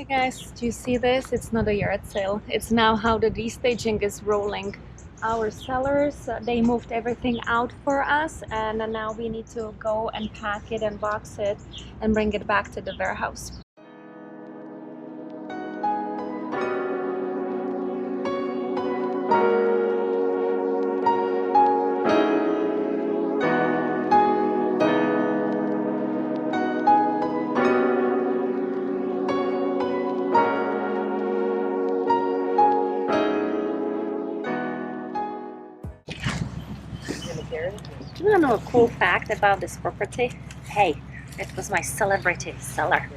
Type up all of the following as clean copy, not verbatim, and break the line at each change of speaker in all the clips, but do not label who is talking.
Hey guys, do you see this? It's not a yard sale. It's now how the destaging is rolling. Our sellers, they moved everything out for us, and now we need to go and pack it and box it and bring it back to the warehouse. Do you know a cool fact about this property? Hey, it was my celebrity seller.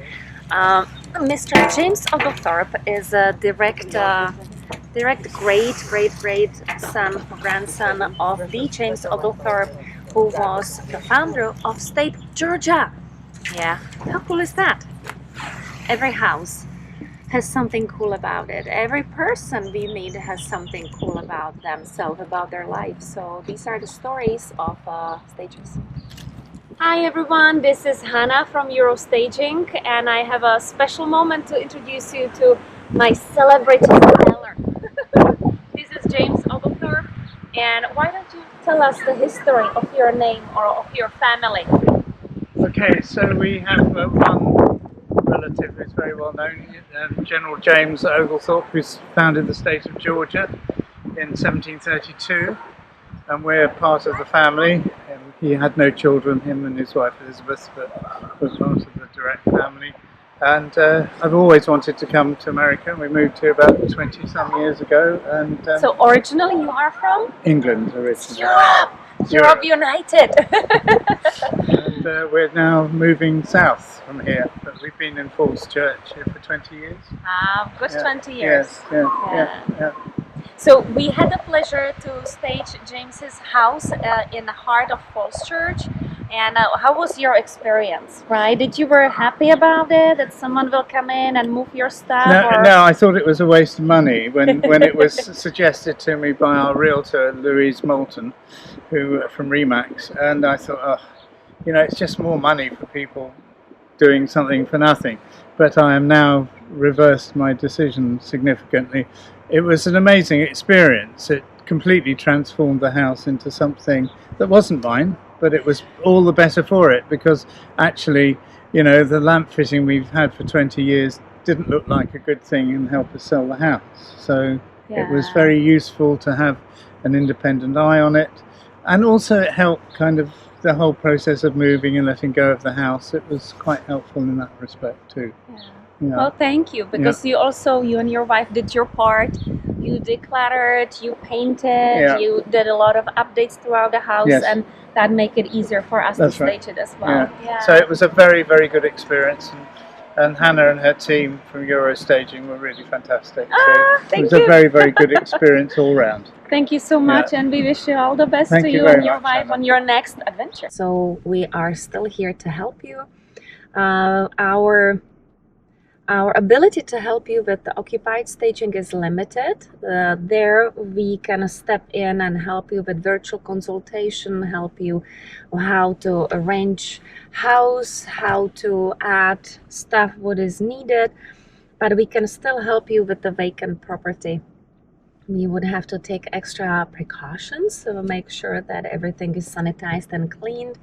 Mr. James Oglethorpe is a direct great son, grandson of the James Oglethorpe, who was the founder of state Georgia. Yeah, how cool is that? Every house has something cool about it. Every person we meet has something cool about themselves, about their life. So these are the stories of stagers. Hi everyone, this is Hannah from EuroStaging, and I have a special moment to introduce you to my celebrity seller. This is James Oglethorpe, and why don't you tell us the history of your name or of your family?
Okay, so we have one relative who's very well known, General James Oglethorpe, who's founded the state of Georgia in 1732, and we're part of the family. He had no children, him and his wife Elizabeth, but we're part of the direct family. And I've always wanted to come to America. We moved here about 20-some years ago. And
so originally you are from?
England, originally.
Europe United!
And we're now moving south from here, but we've been in Falls Church here for 20 years.
Ah, good 20 years.
Yes, yeah.
So we had the pleasure to stage James's house in the heart of Falls Church. And how was your experience, right? Did you were happy about it, that someone will come in and move your stuff?
No, I thought it was a waste of money when it was suggested to me by our realtor, Louise Moulton, who from Remax. And I thought, oh, you know, it's just more money for people doing something for nothing. But I am now reversed my decision significantly. It was an amazing experience. It completely transformed the house into something that wasn't mine, but it was all the better for it, because actually, you know, the lamp fitting we've had for 20 years didn't look like a good thing and help us sell the house. So it was very useful to have an independent eye on it, and also it helped kind of the whole process of moving and letting go of the house. It was quite helpful in that respect too. Yeah.
Well, thank you, because you and your wife did your part. You decluttered, you painted, you did a lot of updates throughout the house, and that make it easier for us to stage it as well.
So it was a very, very good experience, and Hannah and her team from EuroStaging were really fantastic. So it was a very, very good experience all round.
Thank you so much, and we wish you all the best to you and your wife on your next adventure. So we are still here to help you. Our ability to help you with the occupied staging is limited. There we can step in and help you with virtual consultation, help you how to arrange house, how to add stuff what is needed, but we can still help you with the vacant property. We would have to take extra precautions to make sure that everything is sanitized and cleaned.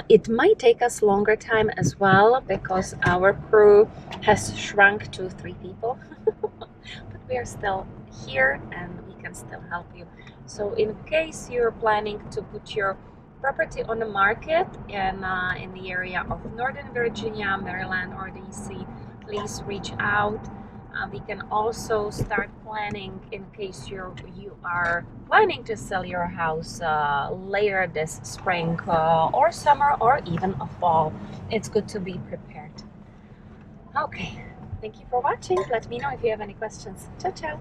It might take us longer time as well, because our crew has shrunk to 3 people, but we are still here and we can still help you. So in case you're planning to put your property on the market in the area of Northern Virginia, Maryland, or DC, please reach out. We can also start planning in case you are planning to sell your house later this spring or summer or even a fall. It's good to be prepared. Okay, thank you for watching. Let me know if you have any questions. Ciao, ciao.